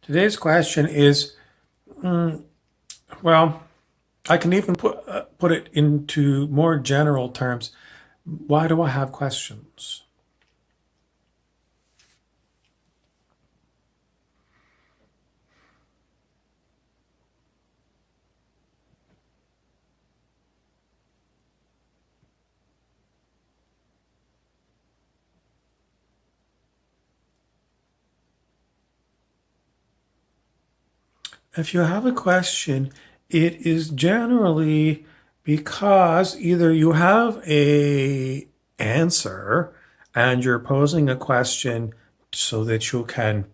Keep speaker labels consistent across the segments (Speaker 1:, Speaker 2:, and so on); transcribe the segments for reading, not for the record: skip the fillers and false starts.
Speaker 1: Today's question is, well, I can even put it into more general terms. Why do I have questions? If you have a question, it is generally because either you have a answer and you're posing a question so that you can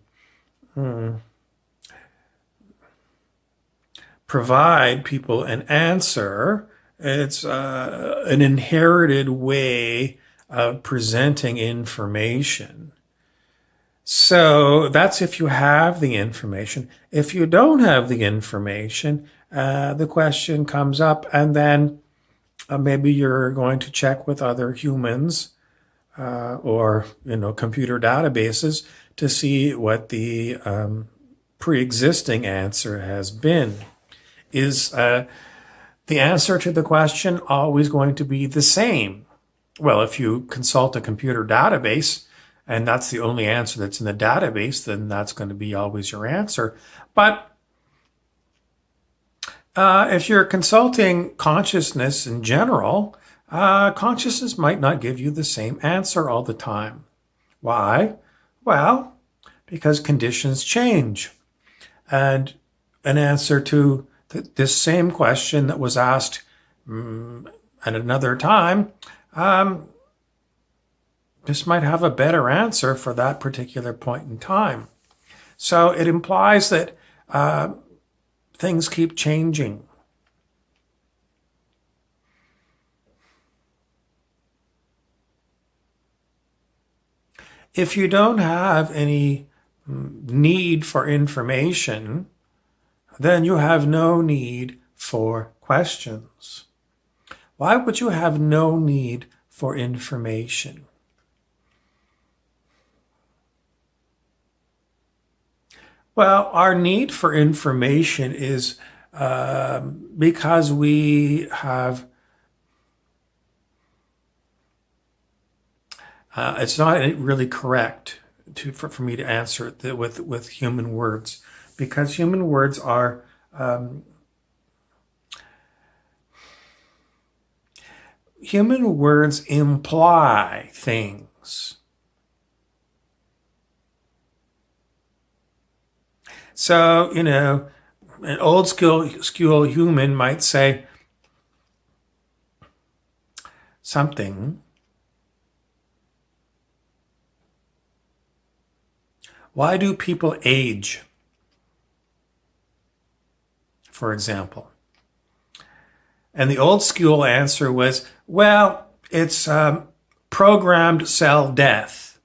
Speaker 1: provide people an answer. It's an inherited way of presenting information. So that's if you have the information. If you don't have the information, the question comes up, and then maybe you're going to check with other humans or computer databases to see what the pre-existing answer has been. Is the answer to the question always going to be the same? Well, if you consult a computer database and that's the only answer that's in the database, then that's going to be always your answer. But if you're consulting consciousness in general, consciousness might not give you the same answer all the time. Why? Well, because conditions change. And an answer to this same question that was asked at another time, this might have a better answer for that particular point in time. So it implies that things keep changing. If you don't have any need for information, then you have no need for questions. Why would you have no need for information? Well, our need for information is because we have, it's not really correct for me to answer it with human words, because human words are human words imply things. So, an old school human might say something. Why do people age? For example. And the old school answer was, well, it's programmed cell death.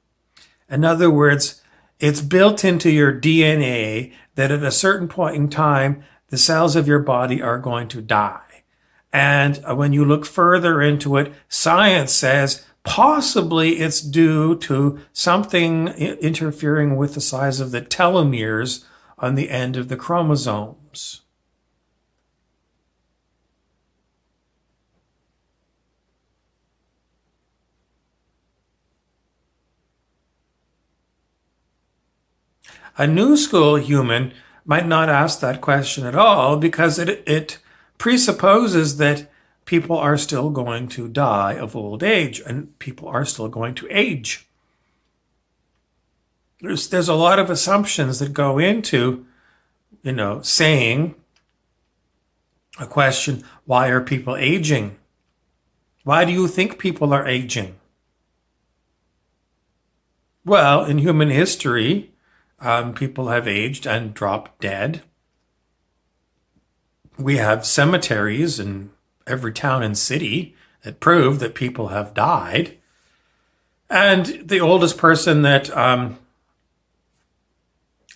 Speaker 1: In other words, it's built into your DNA that at a certain point in time, the cells of your body are going to die. And when you look further into it, science says possibly it's due to something interfering with the size of the telomeres on the end of the chromosomes. A new school human might not ask that question at all because it presupposes that people are still going to die of old age and people are still going to age. There's a lot of assumptions that go into, saying a question, why are people aging? Why do you think people are aging? Well, in human history, people have aged and dropped dead. We have cemeteries in every town and city that prove that people have died. And the oldest person that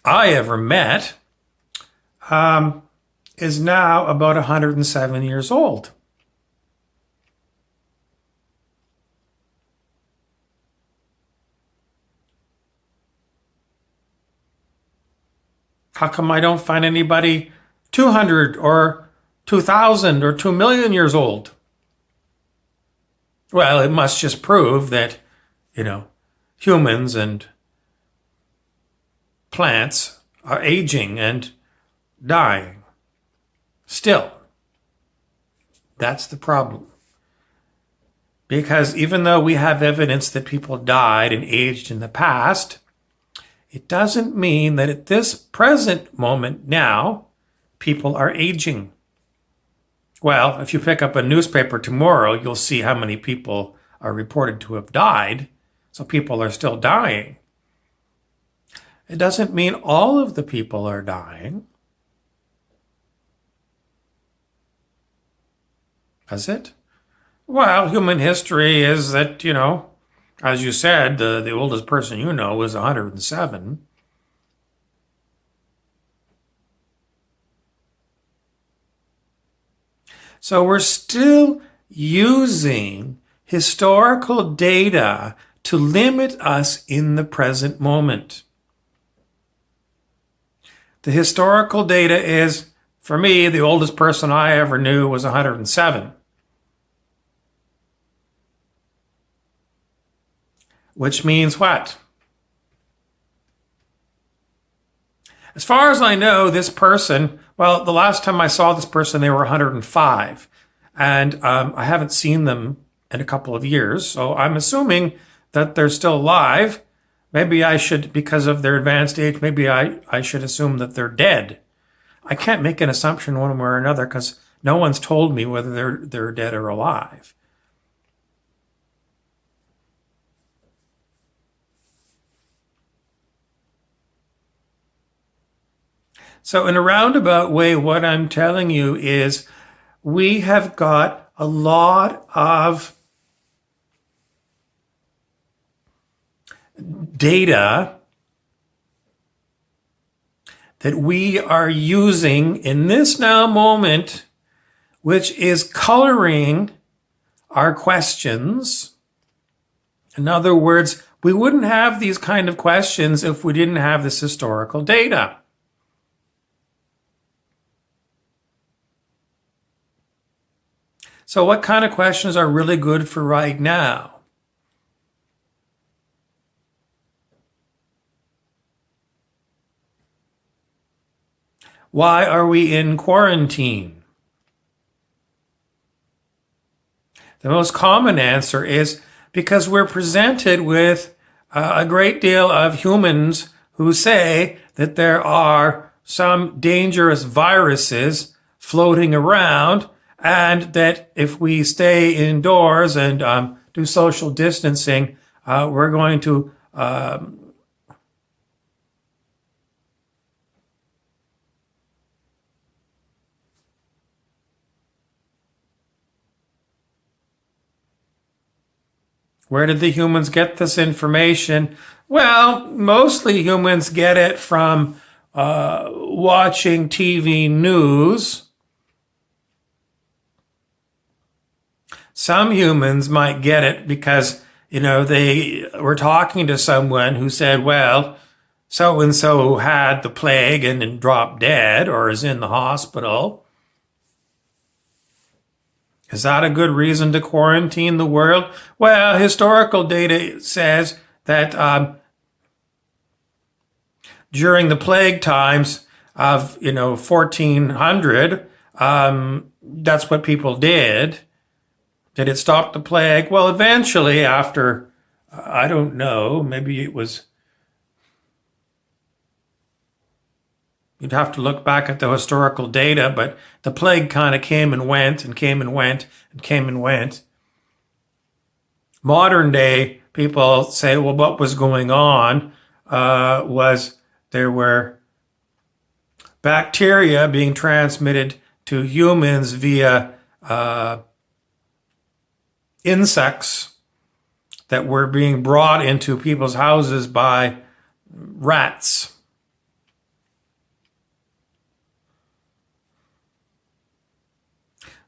Speaker 1: I ever met is now about 107 years old. How come I don't find anybody 200 or 2,000 or 2 million years old? Well, it must just prove that, humans and plants are aging and dying. Still, that's the problem. Because even though we have evidence that people died and aged in the past, it doesn't mean that at this present moment now, people are aging. Well, if you pick up a newspaper tomorrow, you'll see how many people are reported to have died. So people are still dying. It doesn't mean all of the people are dying. Does it? Well, human history is that, as you said, the oldest person you know was 107. So we're still using historical data to limit us in the present moment. The historical data is, for me, the oldest person I ever knew was 107. Which means what? As far as I know, this person, well, the last time I saw this person, they were 105. And I haven't seen them in a couple of years. So I'm assuming that they're still alive. Maybe I should, because of their advanced age, maybe I should assume that they're dead. I can't make an assumption one way or another because no one's told me whether they're dead or alive. So in a roundabout way, what I'm telling you is we have got a lot of data that we are using in this now moment, which is coloring our questions. In other words, we wouldn't have these kind of questions if we didn't have this historical data. So what kind of questions are really good for right now? Why are we in quarantine? The most common answer is because we're presented with a great deal of humans who say that there are some dangerous viruses floating around, and that if we stay indoors and do social distancing, we're going to Where did the humans get this information? Well, mostly humans get it from watching TV news. Some humans might get it because, they were talking to someone who said, well, so-and-so had the plague and dropped dead or is in the hospital. Is that a good reason to quarantine the world? Well, historical data says that during the plague times of, 1400, that's what people did. Did it stop the plague? Well, eventually after, I don't know, maybe it was, you'd have to look back at the historical data, but the plague kind of came and went and came and went and came and went. Modern day people say, well, what was going on was there were bacteria being transmitted to humans via insects that were being brought into people's houses by rats.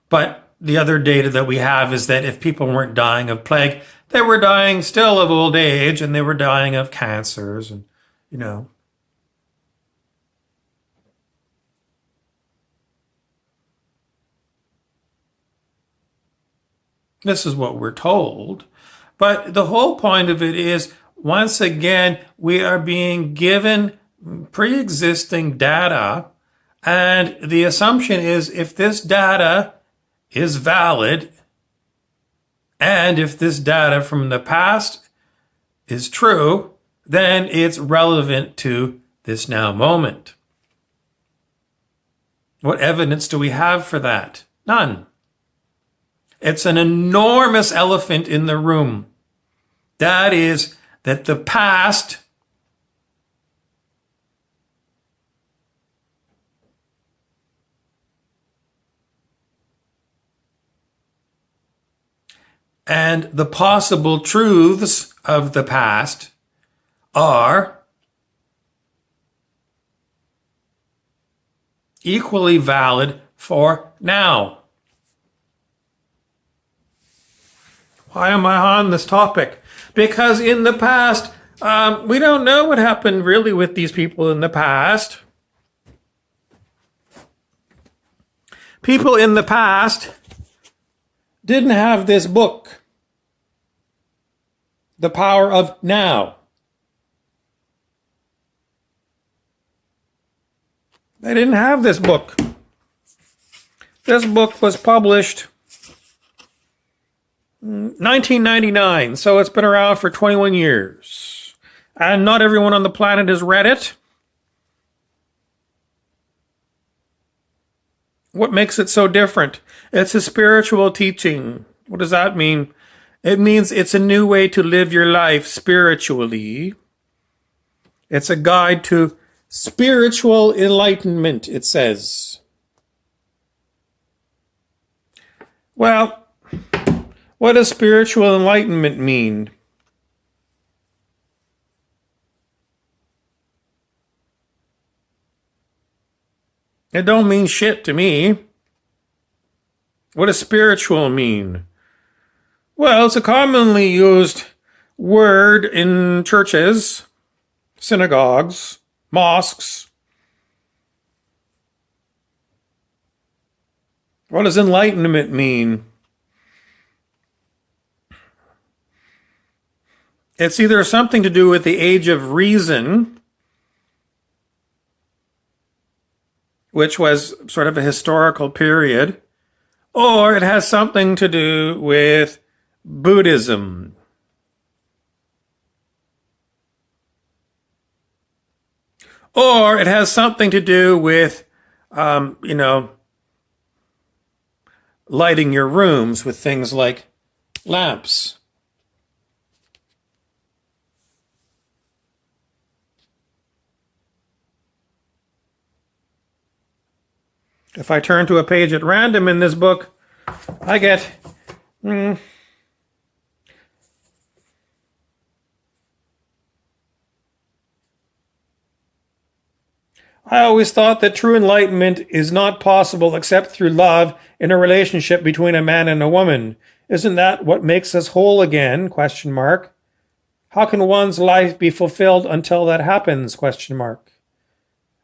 Speaker 1: But the other data that we have is that if people weren't dying of plague, they were dying still of old age and they were dying of cancers and, This is what we're told. But the whole point of it is, once again, we are being given pre-existing data, and the assumption is if this data is valid, and if this data from the past is true, then it's relevant to this now moment. What evidence do we have for that? None. It's an enormous elephant in the room. That is that the past and the possible truths of the past are equally valid for now. Why am I on this topic? Because in the past, we don't know what happened really with these people in the past. People in the past didn't have this book, The Power of Now. They didn't have this book. This book was published 1999, so it's been around for 21 years. And not everyone on the planet has read it. What makes it so different? It's a spiritual teaching. What does that mean? It means it's a new way to live your life spiritually. It's a guide to spiritual enlightenment, it says. Well, what does spiritual enlightenment mean? It don't mean shit to me. What does spiritual mean? Well, it's a commonly used word in churches, synagogues, mosques. What does enlightenment mean? It's either something to do with the age of reason, which was sort of a historical period, or it has something to do with Buddhism. Or it has something to do with, lighting your rooms with things like lamps. If I turn to a page at random in this book, I get I always thought that true enlightenment is not possible except through love in a relationship between a man and a woman. Isn't that what makes us whole again? ? How can one's life be fulfilled until that happens? ?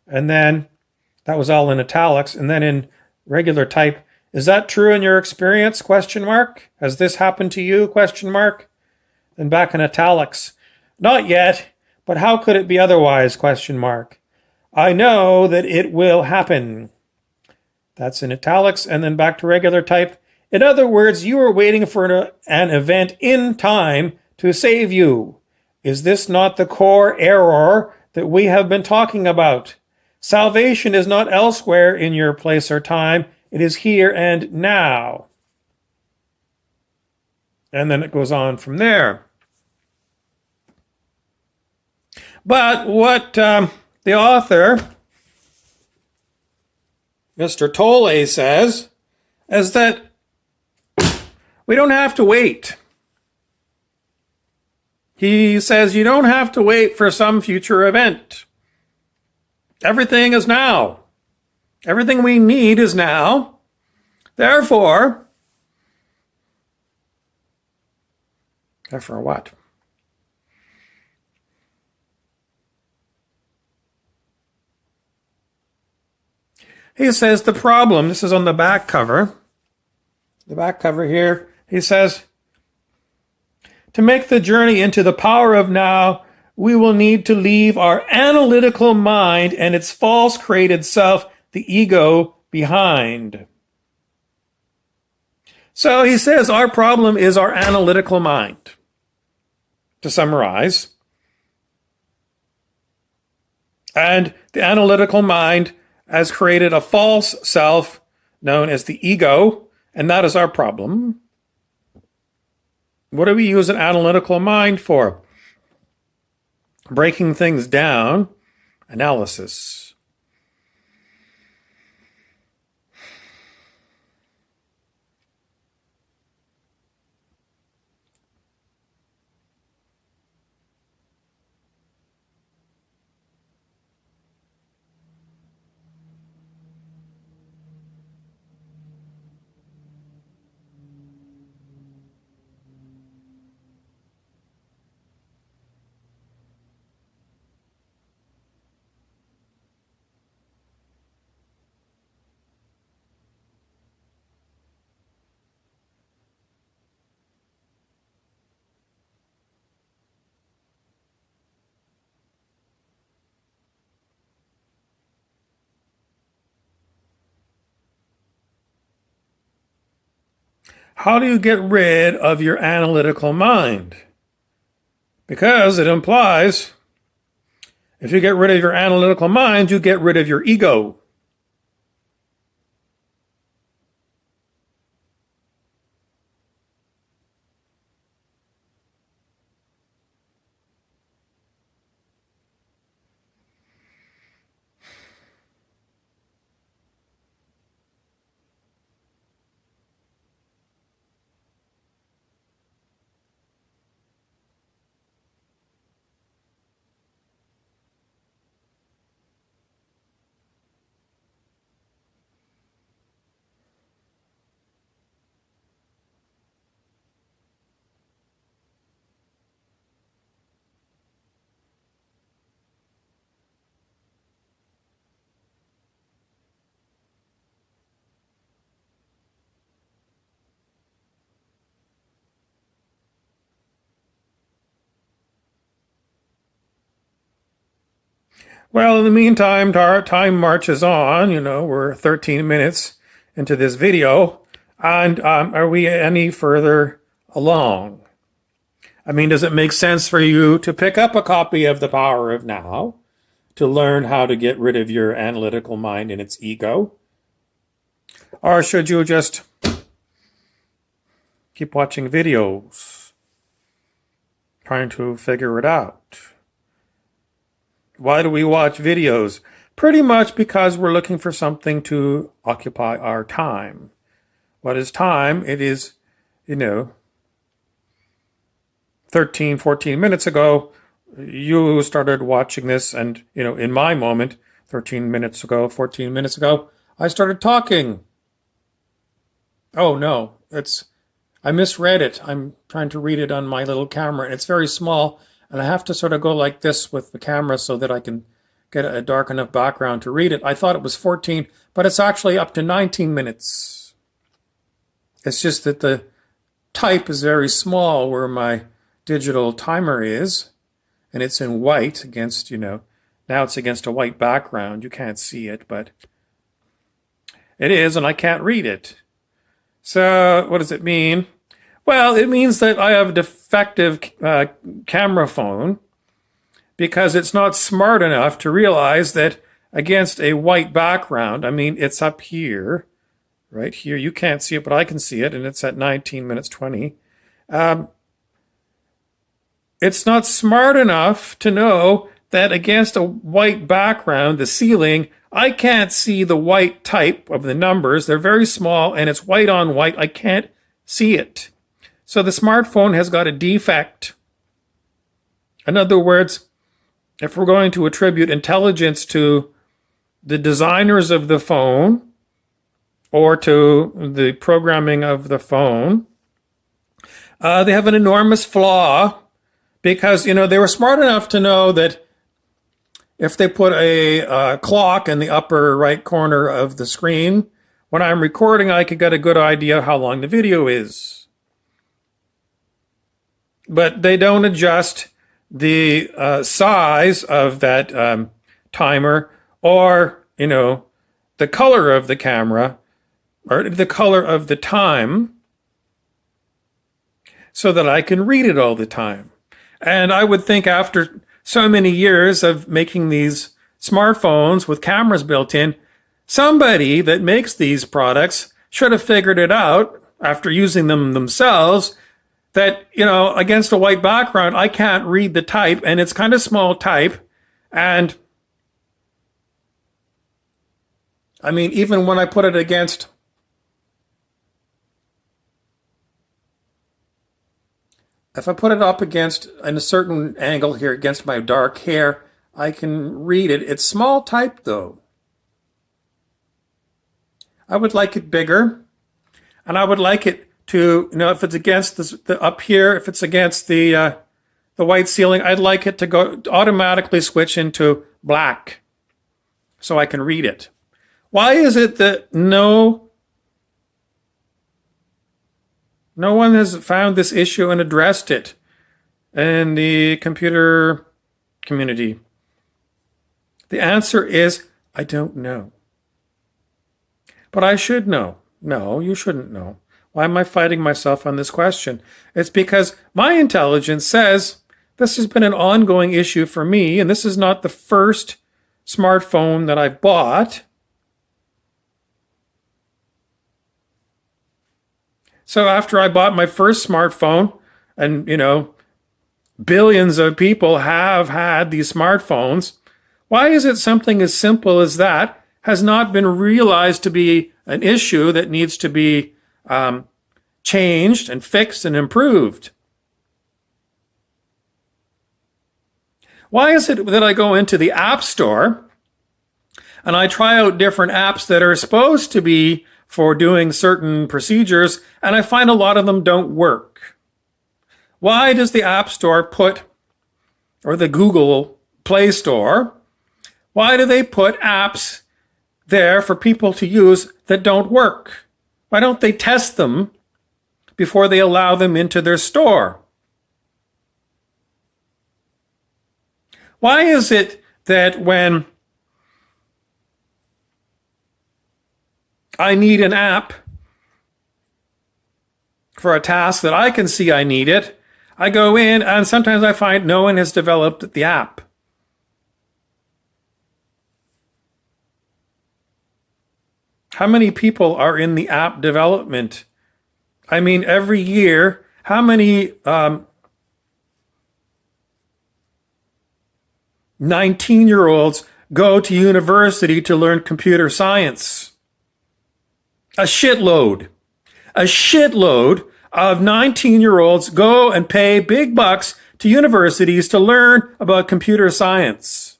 Speaker 1: And then that was all in italics. And then in regular type, is that true in your experience? ? Has this happened to you? ? Then back in italics, not yet, but how could it be otherwise? ? I know that it will happen. That's in italics. And then back to regular type. In other words, you are waiting for an event in time to save you. Is this not the core error that we have been talking about? Salvation is not elsewhere in your place or time. It is here and now. And then it goes on from there. But what the author, Mr. Tolle, says is that we don't have to wait. He says you don't have to wait for some future event. Everything is now. Everything we need is now. Therefore what? He says the problem, this is on the back cover. The back cover here, He says, to make the journey into the power of now, we will need to leave our analytical mind and its false created self, the ego, behind. So he says our problem is our analytical mind. To summarize, and the analytical mind has created a false self known as the ego, and that is our problem. What do we use an analytical mind for? Breaking things down, analysis. How do you get rid of your analytical mind? Because it implies if you get rid of your analytical mind, you get rid of your ego. Well, in the meantime, our time marches on. We're 13 minutes into this video. And are we any further along? I mean, does it make sense for you to pick up a copy of The Power of Now to learn how to get rid of your analytical mind and its ego? Or should you just keep watching videos, trying to figure it out? Why do we watch videos? Pretty much because we're looking for something to occupy our time. What is time? It is, 13, 14 minutes ago, you started watching this, and, in my moment, 13 minutes ago, 14 minutes ago, I started talking. Oh, no, I misread it. I'm trying to read it on my little camera, and it's very small. And I have to sort of go like this with the camera so that I can get a dark enough background to read it. I thought it was 14, but it's actually up to 19 minutes. It's just that the type is very small where my digital timer is, and it's in white against, now it's against a white background. You can't see it, but it is, and I can't read it. So what does it mean? Well, it means that I have a defective camera phone because it's not smart enough to realize that against a white background, it's up here, right here. You can't see it, but I can see it, and it's at 19 minutes 20. It's not smart enough to know that against a white background, the ceiling, I can't see the white type of the numbers. They're very small, and it's white on white. I can't see it. So the smartphone has got a defect. In other words, if we're going to attribute intelligence to the designers of the phone or to the programming of the phone, they have an enormous flaw because, they were smart enough to know that if they put a clock in the upper right corner of the screen, when I'm recording, I could get a good idea how long the video is. but they don't adjust the size of that timer, or, the color of the camera, or the color of the time, so that I can read it all the time. And I would think after so many years of making these smartphones with cameras built in, somebody that makes these products should have figured it out after using them themselves, that, against a white background, I can't read the type, and it's kind of small type. And I mean, even when I put it against, if I put it up against, in a certain angle here, against my dark hair, I can read it. It's small type, though. I would like it bigger, and I would like it to, if it's against the up here, if it's against the white ceiling, I'd like it to go automatically switch into black so I can read it. Why is it that no one has found this issue and addressed it in the computer community? The answer is, I don't know. But I should know. No, you shouldn't know. Why am I fighting myself on this question? It's because my intelligence says this has been an ongoing issue for me, and this is not the first smartphone that I've bought. So after I bought my first smartphone, and, billions of people have had these smartphones, why is it something as simple as that has not been realized to be an issue that needs to be changed and fixed and improved? Why is it that I go into the App Store and I try out different apps that are supposed to be for doing certain procedures, and I find a lot of them don't work? Why does the App Store or the Google Play Store, why do they put apps there for people to use that don't work? Why don't they test them before they allow them into their store? Why is it that when I need an app for a task that I can see I need it, I go in and sometimes I find no one has developed the app? How many people are in the app development? I mean, every year, how many 19-year-olds go to university to learn computer science? A shitload. A shitload of 19-year-olds go and pay big bucks to universities to learn about computer science.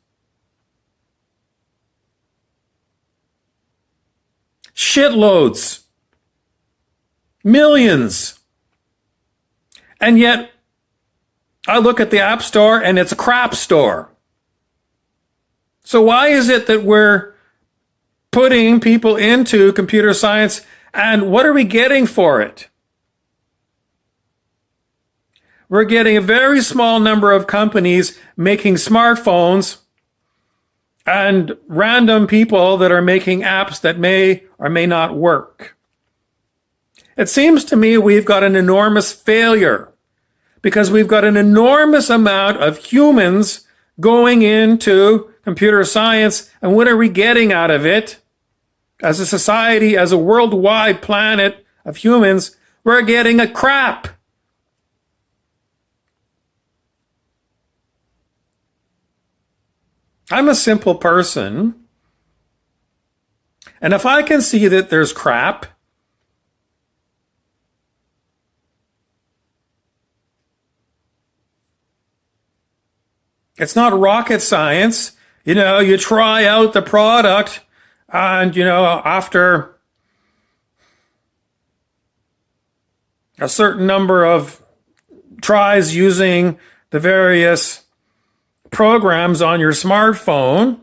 Speaker 1: Shitloads. Millions. And yet, I look at the App Store and it's a crap store. So why is it that we're putting people into computer science, and what are we getting for it? We're getting a very small number of companies making smartphones and random people that are making apps that may or may not work. It seems to me we've got an enormous failure because we've got an enormous amount of humans going into computer science, and what are we getting out of it? As a society, as a worldwide planet of humans, we're getting a crap. I'm a simple person, and if I can see that there's crap, it's not rocket science. You try out the product, and, after a certain number of tries using the various programs on your smartphone,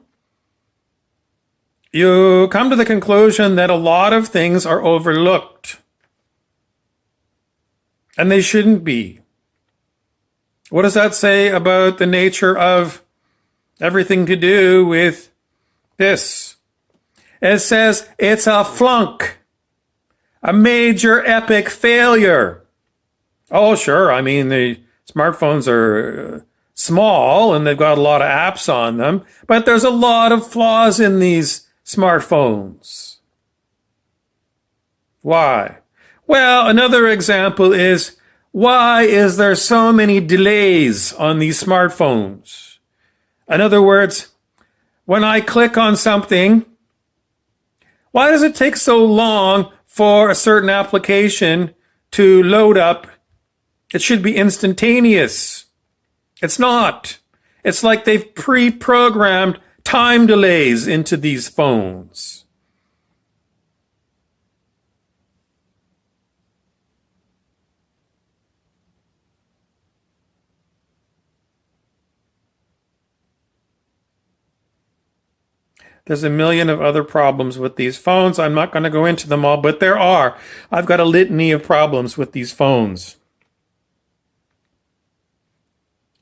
Speaker 1: you come to the conclusion that a lot of things are overlooked. And they shouldn't be. What does that say about the nature of everything to do with this? It says it's a flunk, a major epic failure. Oh, sure. I mean, the smartphones are small and they've got a lot of apps on them, but there's a lot of flaws in these smartphones. Why? Well, another example is, why is there so many delays on these smartphones? In other words, when I click on something, why does it take so long for a certain application to load up? It should be instantaneous. It's not. It's like they've pre-programmed time delays into these phones. There's a million of other problems with these phones. I'm not going to go into them all, but there are. I've got a litany of problems with these phones.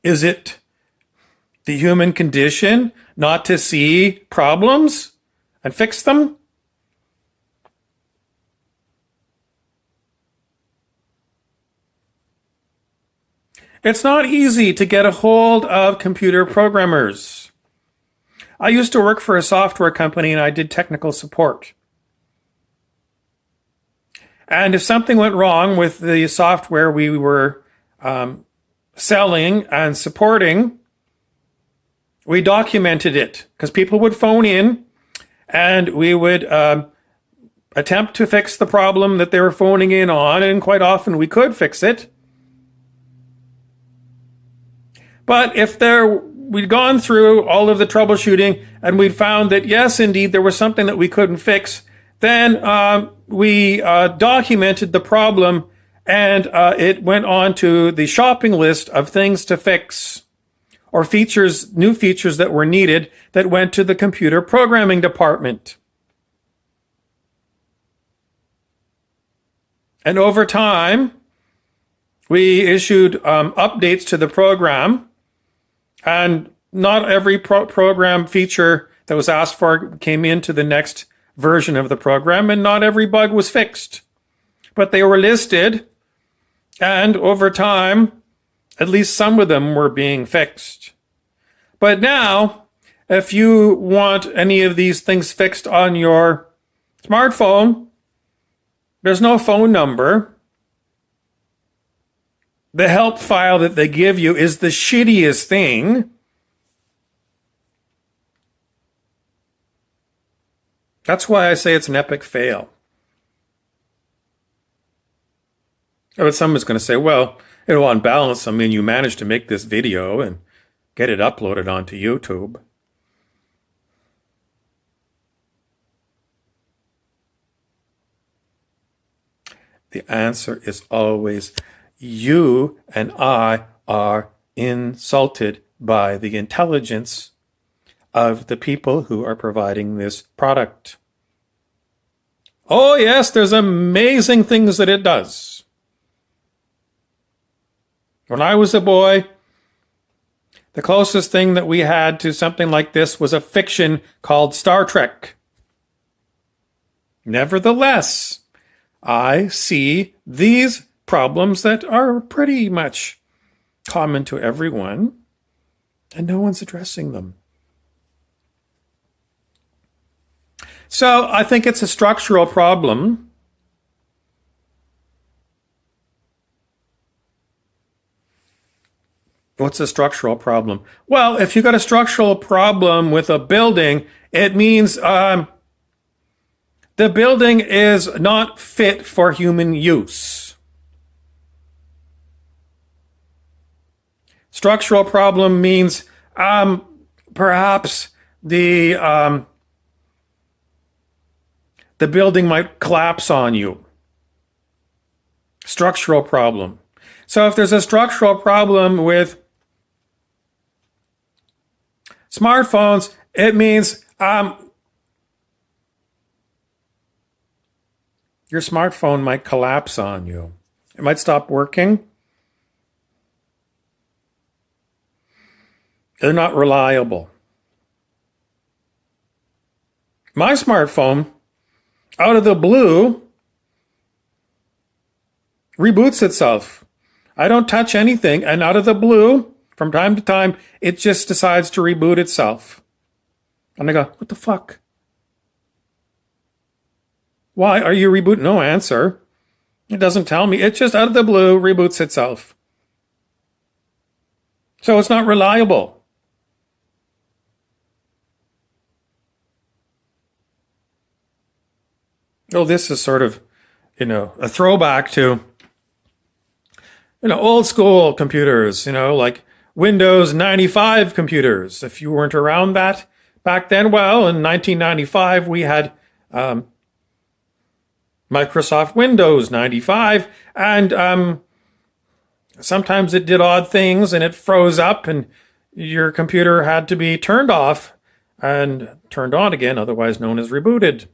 Speaker 1: Is it the human condition not to see problems and fix them? It's not easy to get a hold of computer programmers. I used to work for a software company and I did technical support. And if something went wrong with the software we were selling and supporting, we documented it because people would phone in and we would attempt to fix the problem that they were phoning in on, and quite often we could fix it. But if we'd gone through all of the troubleshooting and we'd found that, yes, indeed, there was something that we couldn't fix, then we documented the problem and it went on to the shopping list of things to fix, or new features that were needed that went to the computer programming department. And over time, we issued updates to the program, and not every program feature that was asked for came into the next version of the program, and not every bug was fixed. But they were listed, and over time, at least some of them were being fixed. But now, if you want any of these things fixed on your smartphone, there's no phone number. The help file that they give you is the shittiest thing. That's why I say it's an epic fail. But someone's going to say, well, on balance, I mean, you managed to make this video and get it uploaded onto YouTube. The answer is always, you and I are insulted by the intelligence of the people who are providing this product. Oh, yes, there's amazing things that it does. When I was a boy, the closest thing that we had to something like this was a fiction called Star Trek. Nevertheless, I see these problems that are pretty much common to everyone, and no one's addressing them. So I think it's a structural problem. What's a structural problem? Well, if you've got a structural problem with a building, it means the building is not fit for human use. Structural problem means perhaps the building might collapse on you. Structural problem. So if there's a structural problem with smartphones, it means your smartphone might collapse on you. It might stop working. They're not reliable. My smartphone, out of the blue, reboots itself. I don't touch anything, and out of the blue, from time to time, it just decides to reboot itself. And I go, what the fuck? Why are you rebooting? No answer. It doesn't tell me. It just out of the blue reboots itself. So it's not reliable. Oh, this is sort of, a throwback to, old school computers, like Windows 95 computers. If you weren't around that back then, well, in 1995, we had Microsoft Windows 95, and sometimes it did odd things and it froze up, and your computer had to be turned off and turned on again, otherwise known as rebooted.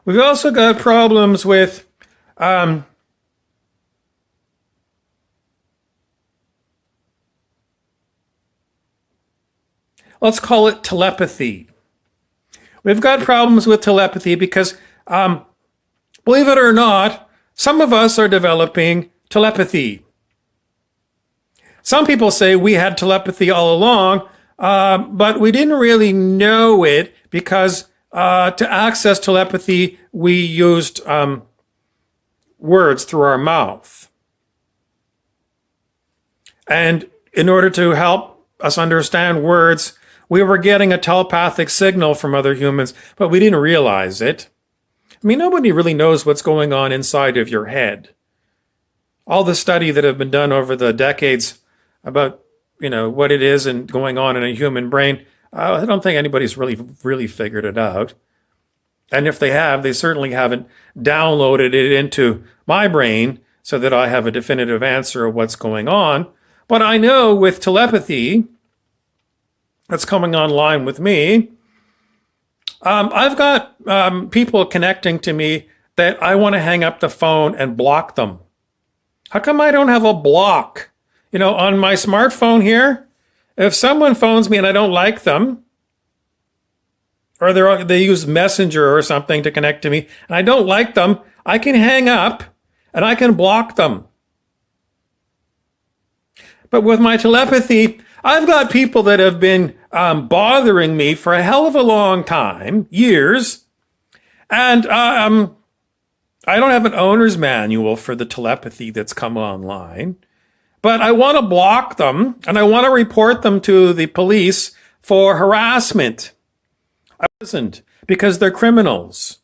Speaker 1: We've also got problems with let's call it telepathy. We've got problems with telepathy because, believe it or not, some of us are developing telepathy. Some people say we had telepathy all along, but we didn't really know it because to access telepathy, we used words through our mouth. And in order to help us understand words, we were getting a telepathic signal from other humans, but we didn't realize it. I mean, nobody really knows what's going on inside of your head. All the study that have been done over the decades about, what it is and going on in a human brain, I don't think anybody's really figured it out. And if they have, they certainly haven't downloaded it into my brain so that I have a definitive answer of what's going on. But I know with telepathy that's coming online with me, I've got people connecting to me that I want to hang up the phone and block them. How come I don't have a block? On my smartphone here, if someone phones me and I don't like them, or they use Messenger or something to connect to me, and I don't like them, I can hang up and I can block them. But with my telepathy, I've got people that have been bothering me for a hell of a long time, years, and I don't have an owner's manual for the telepathy that's come online, but I want to block them and I want to report them to the police for harassment. I wasn't, because they're criminals.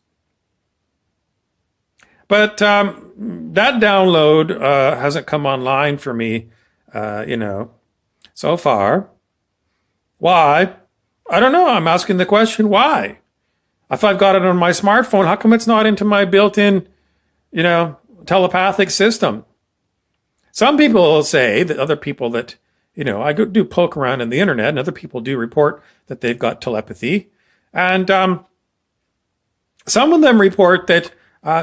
Speaker 1: But that download hasn't come online for me, so far. Why? I don't know. I'm asking the question, why? If I've got it on my smartphone, how come it's not into my built-in, telepathic system? Some people will say that other people that, I do poke around in the internet, and other people do report that they've got telepathy. And some of them report that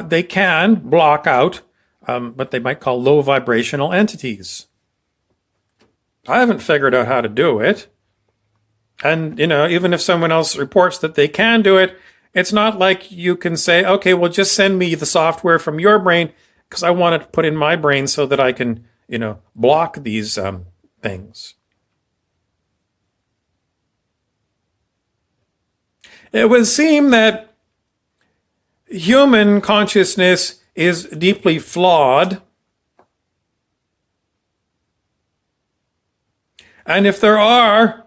Speaker 1: they can block out what they might call low vibrational entities. I haven't figured out how to do it. And, even if someone else reports that they can do it, it's not like you can say, okay, well, just send me the software from your brain because I want it put in my brain so that I can, block these things. It would seem that human consciousness is deeply flawed. And if there are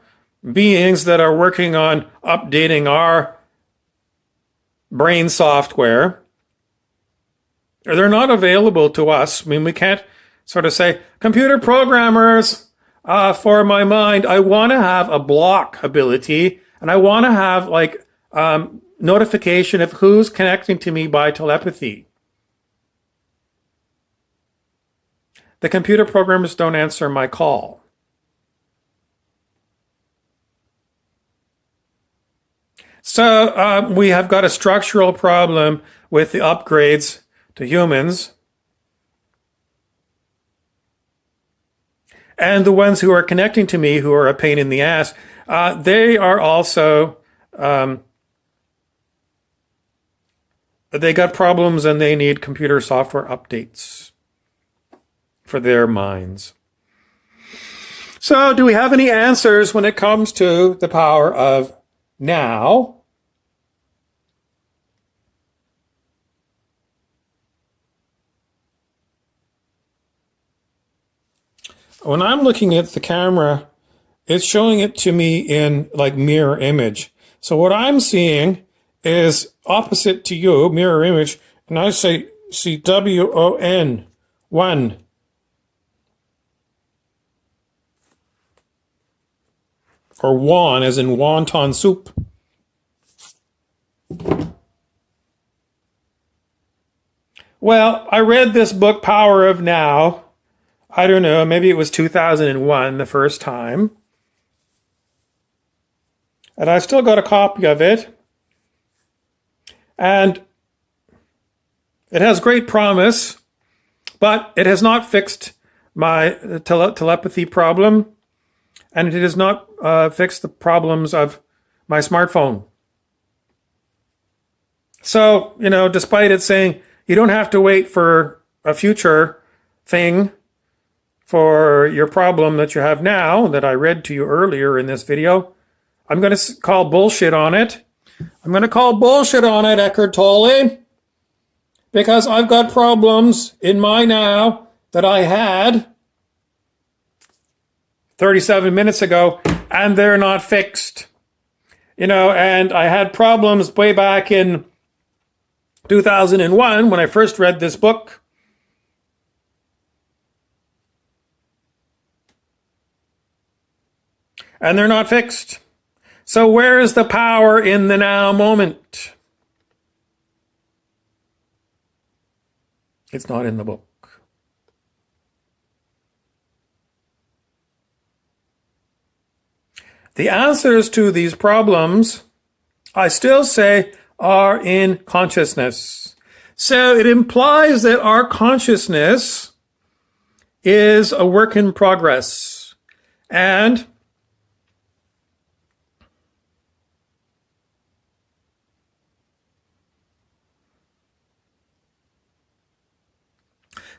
Speaker 1: beings that are working on updating our brain software, they're not available to us. I mean, we can't sort of say, computer programmers, for my mind, I want to have a block ability, and I want to have notification of who's connecting to me by telepathy. The computer programmers don't answer my call. So we have got a structural problem with the upgrades to humans. And the ones who are connecting to me, who are a pain in the ass, they are also, they got problems and they need computer software updates for their minds. So do we have any answers when it comes to the power of now? When I'm looking at the camera, it's showing it to me in like mirror image. So what I'm seeing is opposite to you, mirror image, and I see WON, one. Or won, as in wonton soup. Well, I read this book, Power of Now. I don't know, maybe it was 2001 the first time. And I still got a copy of it. And it has great promise, but it has not fixed my telepathy problem. And it has not fixed the problems of my smartphone. So, despite it saying you don't have to wait for a future thing for your problem that you have now, that I read to you earlier in this video, I'm going to call bullshit on it. I'm going to call bullshit on it, Eckhart Tolle, because I've got problems in my now that I had 37 minutes ago, and they're not fixed. And I had problems way back in 2001 when I first read this book. And they're not fixed. So where is the power in the now moment? It's not in the book. The answers to these problems, I still say, are in consciousness. So it implies that our consciousness is a work in progress. And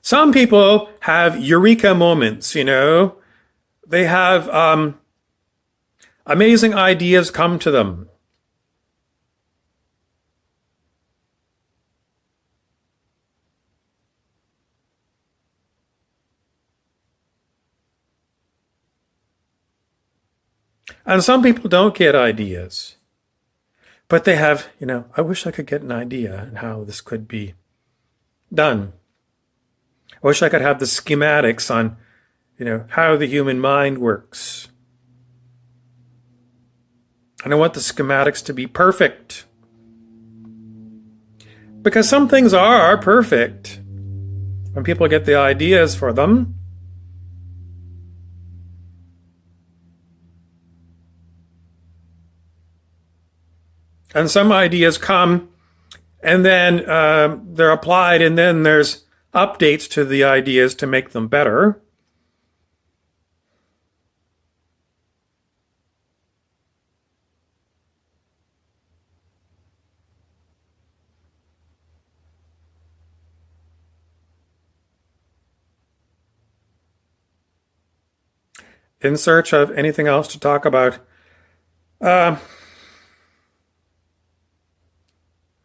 Speaker 1: some people have eureka moments, They have amazing ideas come to them. And some people don't get ideas. But they have, I wish I could get an idea on how this could be done. I wish I could have the schematics on, how the human mind works. And I want the schematics to be perfect. Because some things are perfect when people get the ideas for them. And some ideas come and then they're applied, and then there's updates to the ideas to make them better. In search of anything else to talk about? I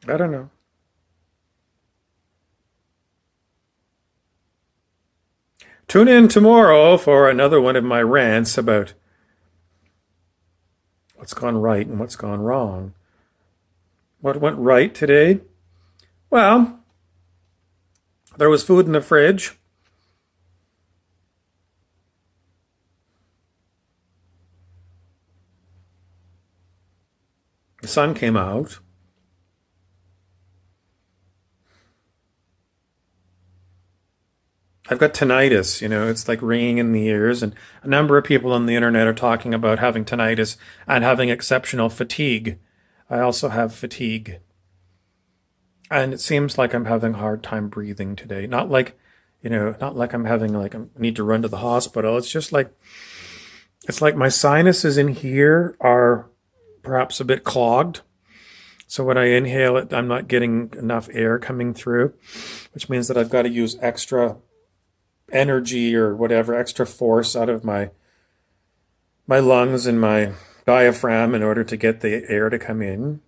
Speaker 1: don't know. Tune in tomorrow for another one of my rants about what's gone right and what's gone wrong. What went right today? Well, there was food in the fridge. The sun came out. I've got tinnitus, it's like ringing in the ears, and a number of people on the internet are talking about having tinnitus and having exceptional fatigue. I also have fatigue. And it seems like I'm having a hard time breathing today. Not like, not like I'm having like I need to run to the hospital. It's just like it's like my sinuses in here are perhaps a bit clogged. So when I inhale it, I'm not getting enough air coming through, which means that I've got to use extra energy or whatever, extra force out of my lungs and my diaphragm in order to get the air to come in.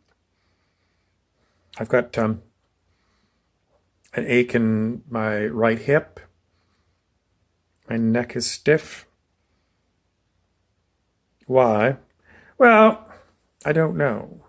Speaker 1: I've got an ache in my right hip. My neck is stiff. Why? Well, I don't know.